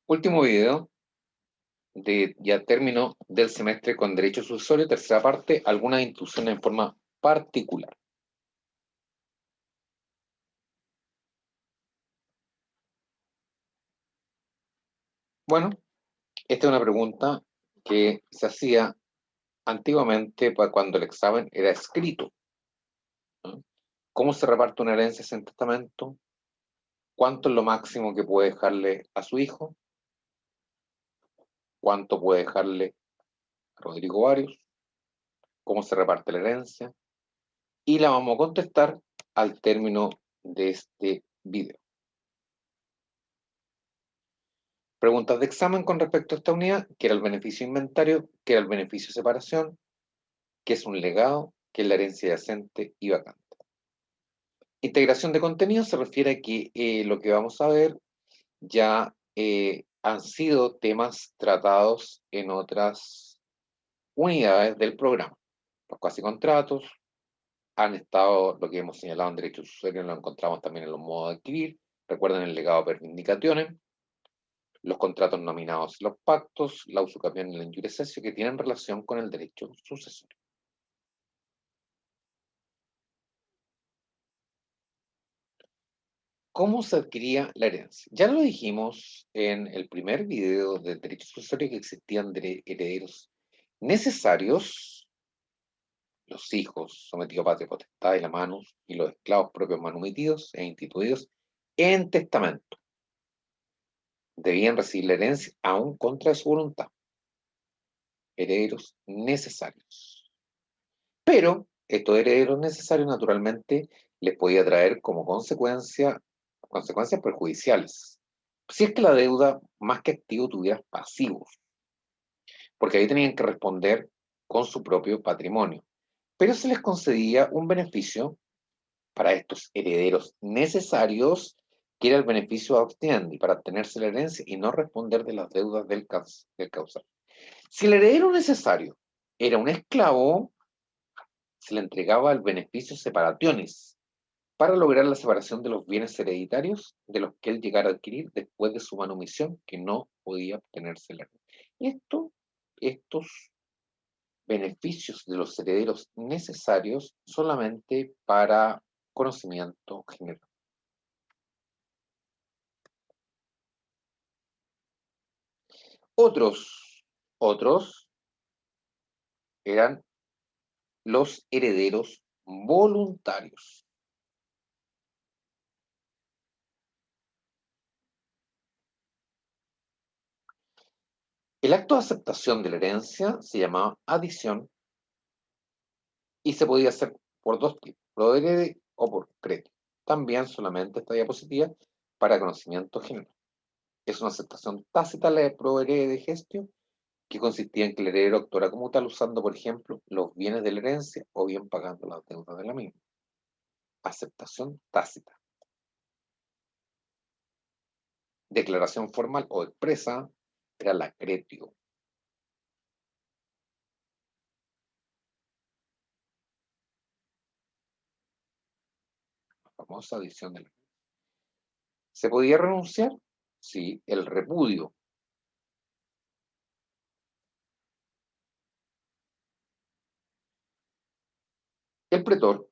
Último video de ya término del semestre con derecho sucesorio, tercera parte, algunas instrucciones en forma particular. Bueno, esta es una pregunta que se hacía antiguamente para cuando el examen era escrito, ¿no? ¿Cómo se reparte una herencia sin testamento? ¿Cuánto es lo máximo que puede dejarle a su hijo? ¿Cuánto puede dejarle a Rodrigo Varios? ¿Cómo se reparte la herencia? Y la vamos a contestar al término de este video. Preguntas de examen con respecto a esta unidad: ¿qué era el beneficio inventario? ¿Qué era el beneficio de separación? ¿Qué es un legado? ¿Qué es la herencia yacente y vacante? Integración de contenido se refiere a que lo que vamos a ver ya han sido temas tratados en otras unidades del programa. Los cuasi contratos han estado, lo que hemos señalado en derecho sucesorio, lo encontramos también en los modos de adquirir. Recuerden el legado per vindicationem, los contratos nominados y los pactos, la usucapión y la injuria cessio, que tienen relación con el derecho sucesorio. ¿Cómo se adquiría la herencia? Ya lo dijimos en el primer video de derecho sucesorio, que existían herederos necesarios, los hijos sometidos a patria potestad y la manus, y los esclavos propios manumitidos e instituidos en testamento. Debían recibir la herencia aún contra su voluntad. Herederos necesarios. Pero estos herederos necesarios naturalmente les podía traer como consecuencias perjudiciales. Si es que la deuda, más que activo, tuviera pasivos, porque ahí tenían que responder con su propio patrimonio. Pero se les concedía un beneficio para estos herederos necesarios, que era el beneficio abstiendi, para obtenerse la herencia y no responder de las deudas del causal. Si el heredero necesario era un esclavo, se le entregaba el beneficio separationis, para lograr la separación de los bienes hereditarios de los que él llegara a adquirir después de su manumisión, que no podía obtenerse la herencia. Y estos beneficios de los herederos necesarios solamente para conocimiento general. Otros eran los herederos voluntarios. El acto de aceptación de la herencia se llamaba adición y se podía hacer por dos tipos: pro herede o por crédito. También solamente esta diapositiva para conocimiento general. Es una aceptación tácita la de pro herede gestio, que consistía en que el heredero actuara como tal, usando, por ejemplo, los bienes de la herencia o bien pagando las deudas de la misma. Aceptación tácita. Declaración formal o expresa era la cretio. La famosa adición de la herencia. ¿Se podía renunciar? Sí, el repudio. El pretor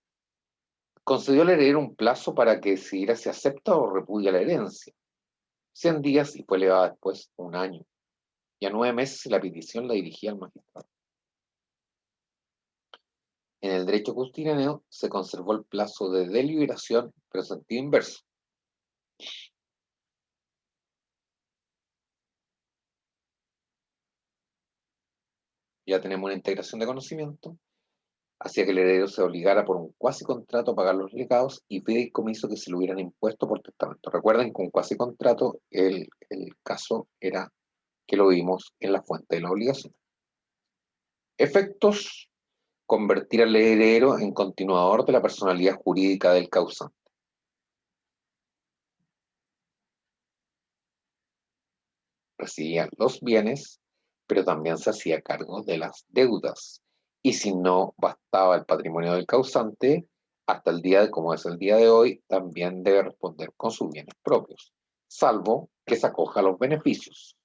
concedió al heredero un plazo para que decidiera si acepta o repudia la herencia. 100 días y fue elevada después a un año. Y a 9 meses si la petición la dirigía al magistrado. En el derecho justiniano se conservó el plazo de deliberación, pero en sentido inverso. Ya tenemos una integración de conocimiento, hacía que el heredero se obligara por un cuasi contrato a pagar los legados y fideicomiso que se le hubieran impuesto por testamento. Recuerden que un cuasi contrato, el caso era que lo vimos en la fuente de la obligación. Efectos: convertir al heredero en continuador de la personalidad jurídica del causante. Recibía los bienes, pero también se hacía cargo de las deudas. Y si no bastaba el patrimonio del causante, hasta el día de, como es el día de hoy, también debe responder con sus bienes propios. salvo que se acoja a los beneficios.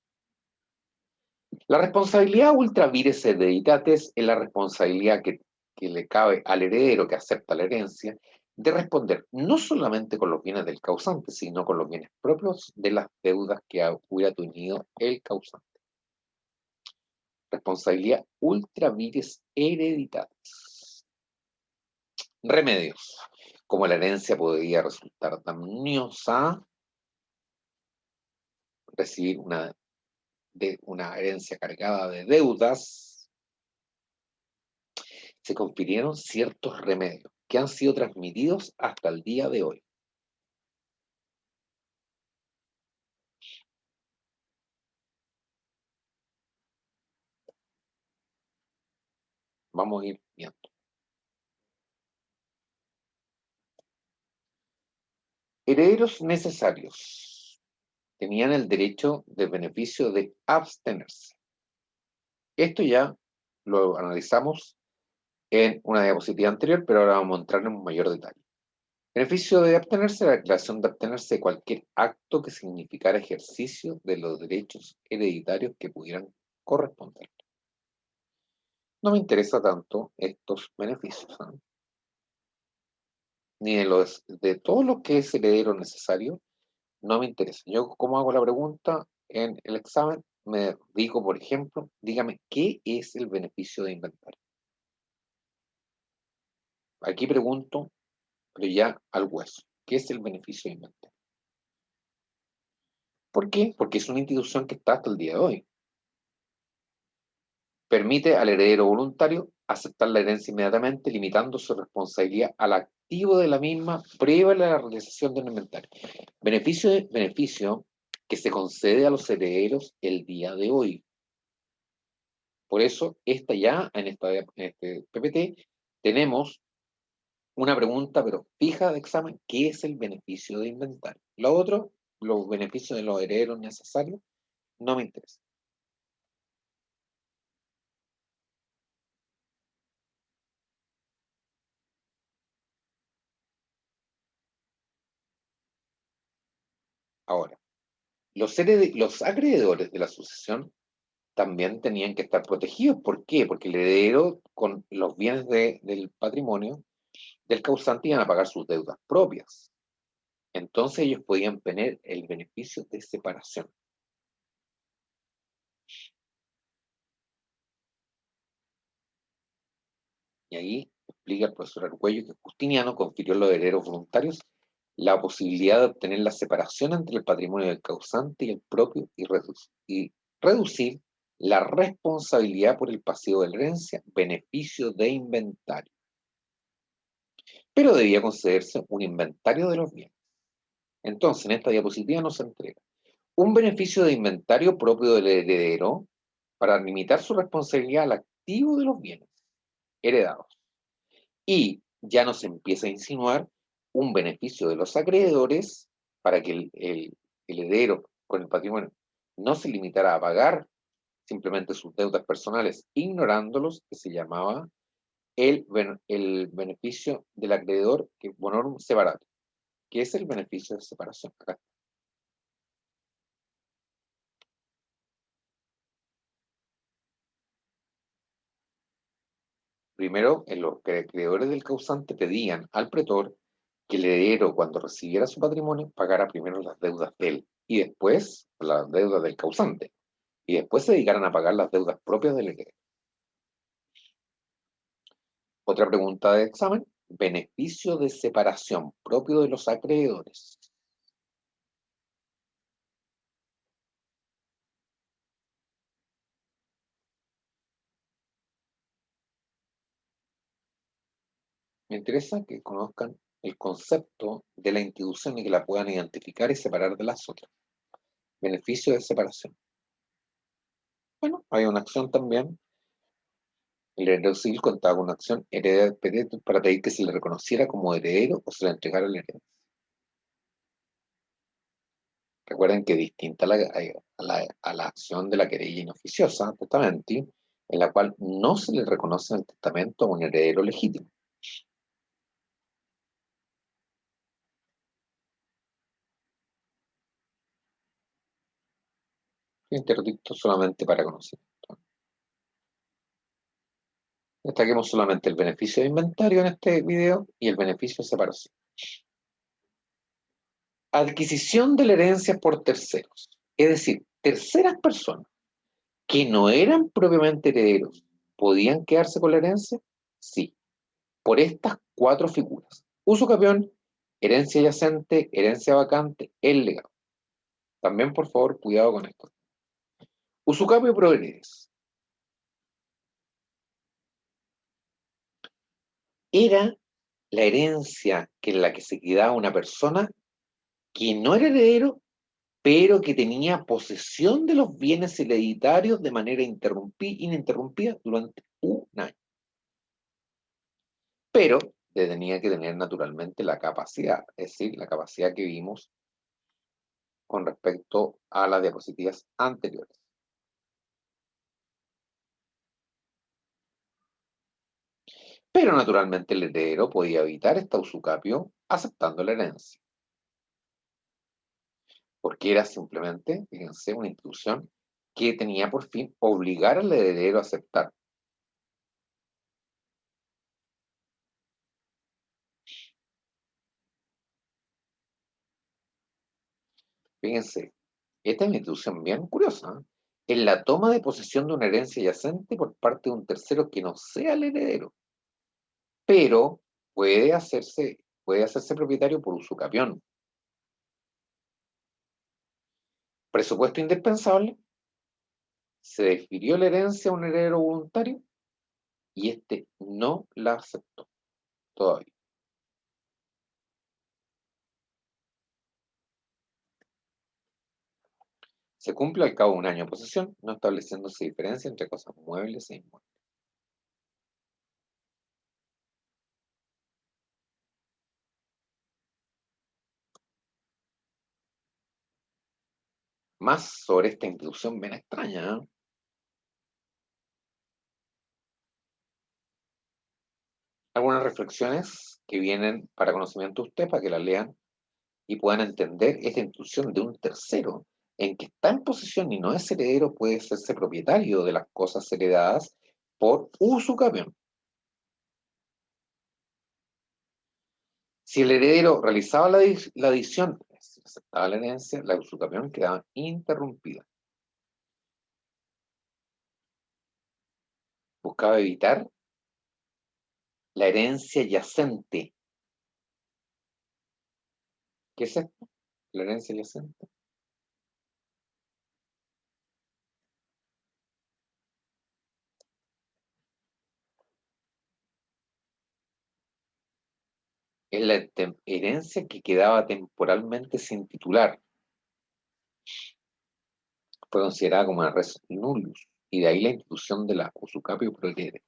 La responsabilidad ultra vires hereditatis es la responsabilidad que le cabe al heredero que acepta la herencia de responder no solamente con los bienes del causante, sino con los bienes propios de las deudas que hubiera tenido el causante. Responsabilidad ultra vires hereditatis. Remedios. Como la herencia podría resultar dañosa, recibir una herencia cargada de deudas, se confirieron ciertos remedios que han sido transmitidos hasta el día de hoy. Vamos a ir viendo. Herederos necesarios tenían el derecho de beneficio de abstenerse. Esto ya lo analizamos en una diapositiva anterior, pero ahora vamos a entrar en un mayor detalle. Beneficio de abstenerse, la declaración de abstenerse de cualquier acto que significara ejercicio de los derechos hereditarios que pudieran corresponder. No me interesa tanto estos beneficios, ¿eh? Ni de todo lo que es heredero necesario, no me interesa. Yo, como hago la pregunta en el examen, me digo, por ejemplo, dígame, ¿qué es el beneficio de inventario? Aquí pregunto, pero ya al hueso, ¿qué es el beneficio de inventario? ¿Por qué? Porque es una institución que está hasta el día de hoy. Permite al heredero voluntario aceptar la herencia inmediatamente, limitando su responsabilidad al activo de la misma previa a la realización del inventario. Beneficio que se concede a los herederos el día de hoy. Por eso, en este PPT, tenemos una pregunta, pero fija de examen, ¿qué es el beneficio de inventario? Lo otro, los beneficios de los herederos necesarios, no me interesa. Ahora, los acreedores de la sucesión también tenían que estar protegidos. ¿Por qué? Porque el heredero, con los bienes del patrimonio del causante, iban a pagar sus deudas propias. Entonces ellos podían tener el beneficio de separación. Y ahí explica el profesor Argüello que Justiniano confirió a los herederos voluntarios la posibilidad de obtener la separación entre el patrimonio del causante y el propio y reducir la responsabilidad por el pasivo de la herencia, beneficio de inventario. Pero debía concederse un inventario de los bienes. Entonces, en esta diapositiva nos entrega un beneficio de inventario propio del heredero para limitar su responsabilidad al activo de los bienes heredados. Y ya nos empieza a insinuar un beneficio de los acreedores para que el heredero con el patrimonio no se limitara a pagar simplemente sus deudas personales, ignorándolos, que se llamaba el beneficio del acreedor que bonorum separatum, que es el beneficio de separación. Acá. Primero, los acreedores del causante pedían al pretor que el heredero, cuando recibiera su patrimonio, pagara primero las deudas de él y después las deudas del causante, y después se dedicaran a pagar las deudas propias del heredero. Otra pregunta de examen: beneficio de separación propio de los acreedores. Me interesa que conozcan el concepto de la institución y que la puedan identificar y separar de las otras. Beneficio de separación. Bueno, hay una acción también. El heredero civil contaba con una acción heredera para pedir que se le reconociera como heredero o se le entregara la herencia. Recuerden que distinta a la acción de la querella inoficiosa, testamento, en la cual no se le reconoce en el testamento a un heredero legítimo. Interdicto solamente para conocimiento. Destaquemos solamente el beneficio de inventario en este video y el beneficio de separación. Adquisición de la herencia por terceros. Es decir, terceras personas que no eran propiamente herederos, ¿podían quedarse con la herencia? Sí, por estas cuatro figuras. Uso capión, herencia yacente, herencia vacante, el legado. También, por favor, cuidado con esto. Usucapio progredes. Era la herencia que en la que se quedaba una persona que no era heredero, pero que tenía posesión de los bienes hereditarios de manera ininterrumpida durante un año. Pero tenía que tener naturalmente la capacidad, es decir, la capacidad que vimos con respecto a las diapositivas anteriores. Pero naturalmente el heredero podía evitar esta usucapio aceptando la herencia, porque era simplemente, fíjense, una institución que tenía por fin obligar al heredero a aceptar. Fíjense, esta es una institución bien curiosa, ¿eh? En la toma de posesión de una herencia yacente por parte de un tercero que no sea el heredero, pero puede hacerse propietario por usucapión. Presupuesto indispensable, se desfirió la herencia a un heredero voluntario y este no la aceptó todavía. Se cumple al cabo de un año de posesión, no estableciéndose diferencia entre cosas muebles e inmuebles. Más sobre esta institución bien extraña, ¿eh? Algunas reflexiones que vienen para conocimiento de usted, para que las lean y puedan entender esta institución de un tercero, en que está en posesión y no es heredero, puede hacerse propietario de las cosas heredadas por usucapión. Si el heredero realizaba la adición, es decir, aceptaba la herencia, la usucapión quedaba interrumpida. Buscaba evitar la herencia yacente. ¿Qué es esto? La herencia yacente. Es la herencia que quedaba temporalmente sin titular. Fue considerada como una res nullus, y de ahí la institución de la usucapio pro heredere.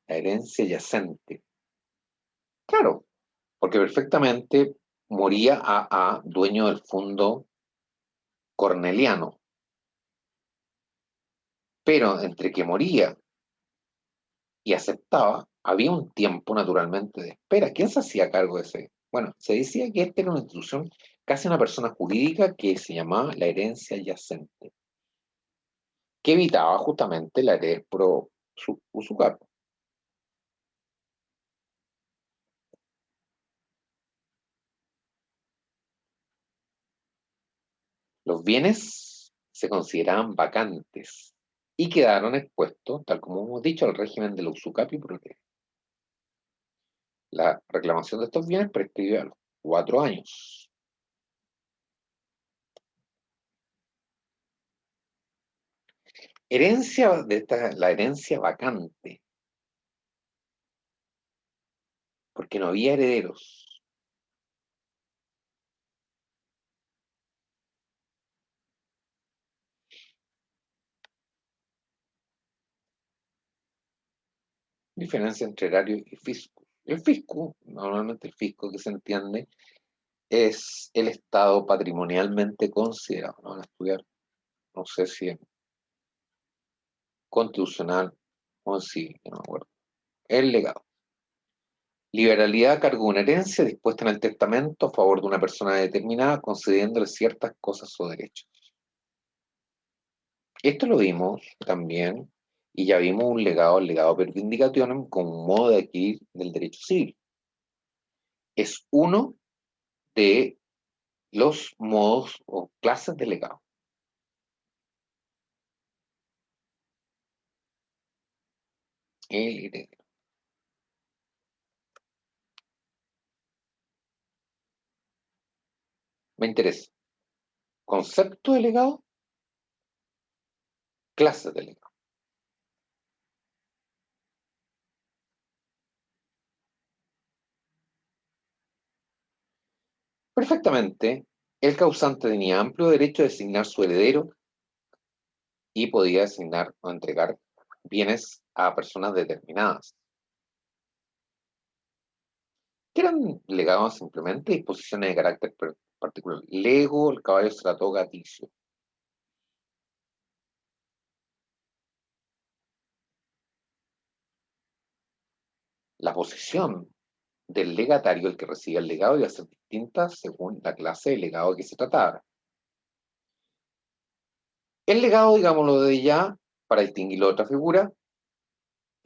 La herencia yacente. Claro, porque perfectamente moría a dueño del fondo corneliano, pero entre que moría y aceptaba, había un tiempo naturalmente de espera. ¿Quién se hacía cargo de ese? Bueno, se decía que esta era una institución, casi una persona jurídica que se llamaba la herencia yacente, que evitaba justamente la herencia pro usucapion. Los bienes se consideraban vacantes y quedaron expuestos, tal como hemos dicho, al régimen del usucapio pro rege. La reclamación de estos bienes prescribe a los 4 años. Herencia de esta, la herencia vacante, porque no había herederos. Diferencia entre erario y fisco. El fisco, normalmente el fisco que se entiende, es el estado patrimonialmente considerado. No van a estudiar, no sé si es constitucional o en sí, no me acuerdo. El legado. Liberalidad a cargo de una herencia dispuesta en el testamento a favor de una persona determinada, concediéndole ciertas cosas o derechos. Esto lo vimos también, y ya vimos un legado, el legado per vindicationem, como un modo de adquirir del derecho civil. Es uno de los modos o clases de legado. El heredero. Me interesa. Concepto de legado, clases de legado. Perfectamente, el causante tenía amplio derecho a designar su heredero y podía designar o entregar bienes a personas determinadas, que eran legados simplemente disposiciones de carácter particular. Lego, el caballo se trató gaticio. La posición del legatario, el que recibe el legado, iba a ser distinta según la clase de legado de que se tratara. El legado, digámoslo de ya, para distinguirlo de otra figura,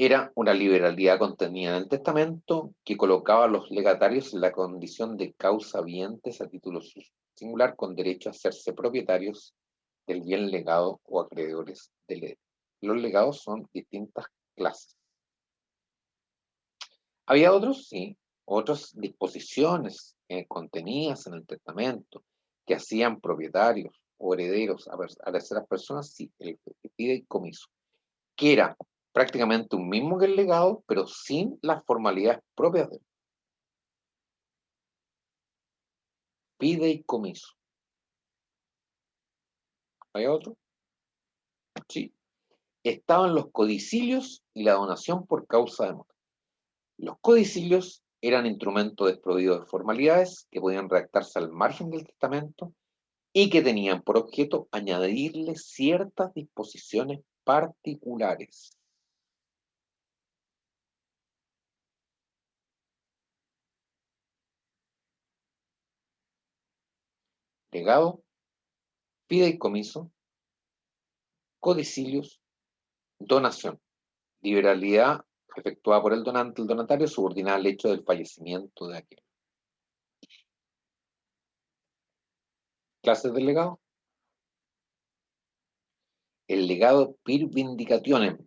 era una liberalidad contenida en el testamento que colocaba a los legatarios en la condición de causavientes a título singular con derecho a hacerse propietarios del bien legado o acreedores del heredero. Los legados son distintas clases. Había otros, sí, otras disposiciones contenidas en el testamento que hacían propietarios o herederos a terceras personas, sí, el fideicomiso, que era prácticamente un mismo que el legado, pero sin las formalidades propias del fideicomiso. ¿Hay otro? Sí. Estaban los codicilios y la donación por causa de muerte. Los codicilios eran instrumentos desprovidos de formalidades que podían redactarse al margen del testamento y que tenían por objeto añadirle ciertas disposiciones particulares. Legado, fideicomiso, codicilios, donación. Liberalidad efectuada por el donante, el donatario, subordinada al hecho del fallecimiento de aquel. Clases del legado. El legado per vindicationem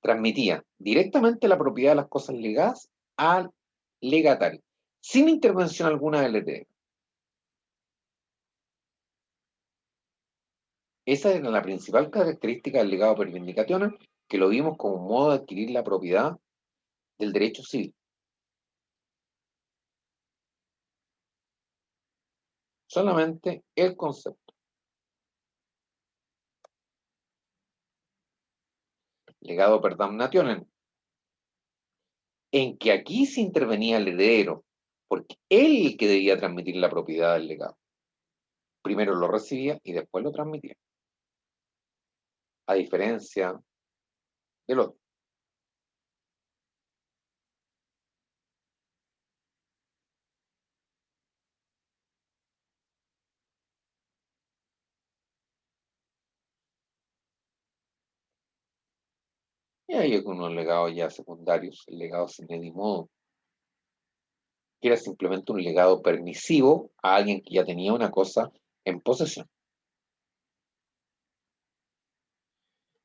transmitía directamente la propiedad de las cosas legadas al legatario, sin intervención alguna del heredero. Esa era la principal característica del legado per vindicationem, que lo vimos como un modo de adquirir la propiedad del derecho civil. Solamente el concepto. Legado per damnationem, en que aquí se intervenía el heredero, porque él el que debía transmitir la propiedad del legado. Primero lo recibía y después lo transmitía, a diferencia del otro. Y hay unos legados ya secundarios, el legado sin modo, que era simplemente un legado permisivo a alguien que ya tenía una cosa en posesión.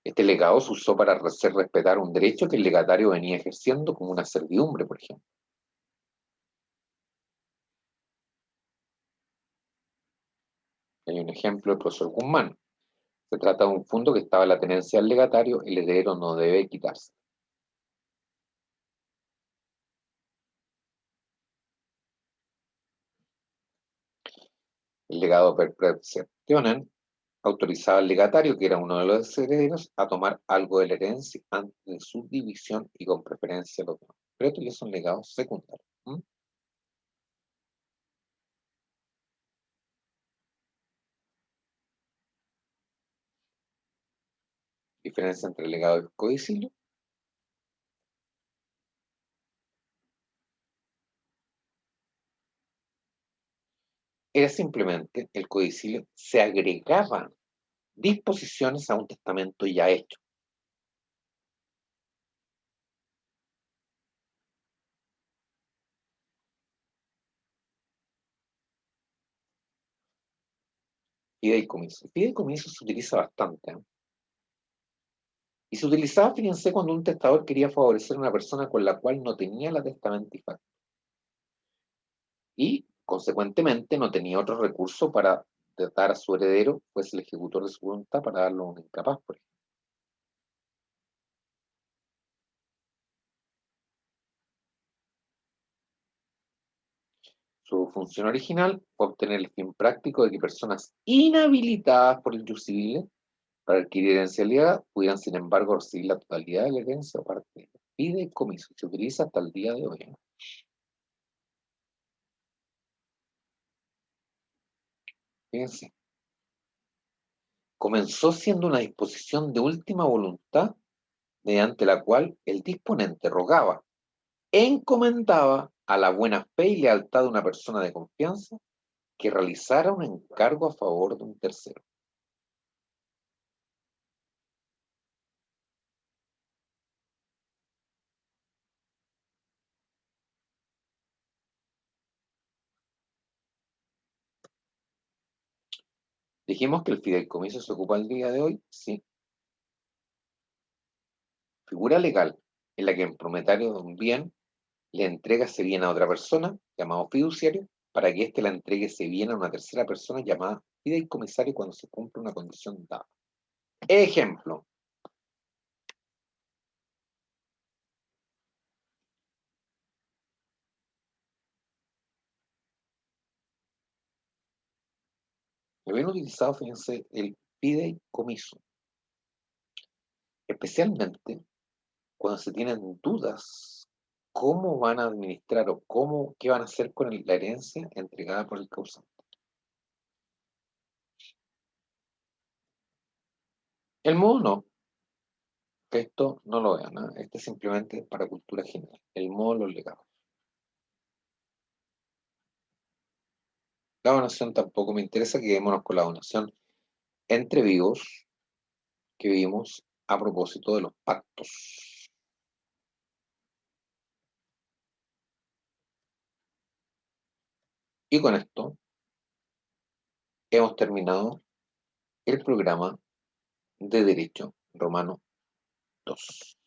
Este legado se usó para hacer respetar un derecho que el legatario venía ejerciendo como una servidumbre, por ejemplo. Hay un ejemplo del profesor Guzmán. Se trata de un fondo que estaba en la tenencia del legatario, el heredero no debe quitarse. El legado per praeceptionem autorizaba al legatario, que era uno de los herederos, a tomar algo de la herencia antes de su división y con preferencia a los demás. Pero estos ya son legados secundarios. ¿Mm? Diferencia entre legado y codicilio. era simplemente el codicilio, se agregaban disposiciones a un testamento ya hecho. Fideicomiso. Fideicomiso se utiliza bastante, ¿eh? Y se utilizaba, fíjense, cuando un testador quería favorecer a una persona con la cual no tenía la testamento y, consecuentemente, no tenía otro recurso para dar a su heredero, pues el ejecutor de su voluntad, para darlo a un incapaz, por ejemplo. Su función original fue obtener el fin práctico de que personas inhabilitadas por el jus civile para adquirir herencialidad pudieran, sin embargo, recibir la totalidad de la herencia o parte de ella. Fideicomiso se utiliza hasta el día de hoy, ¿eh? Fíjense, comenzó siendo una disposición de última voluntad mediante la cual el disponente rogaba e encomendaba a la buena fe y lealtad de una persona de confianza que realizara un encargo a favor de un tercero. Dijimos que el fideicomiso se ocupa el día de hoy, sí, figura legal en la que el propietario de un bien le entrega ese bien a otra persona, llamado fiduciario, para que éste la entregue ese bien a una tercera persona llamada fideicomisario cuando se cumple una condición dada. Ejemplo, lo bien utilizado, fíjense, el fideicomiso, especialmente cuando se tienen dudas cómo van a administrar o qué van a hacer con la herencia entregada por el causante. El modo no, esto no lo vean, ¿eh? Este es simplemente para cultura general. El modo los legados. La donación tampoco me interesa, quedémonos con la donación entre vivos que vimos a propósito de los pactos. Y con esto hemos terminado el programa de Derecho Romano 2.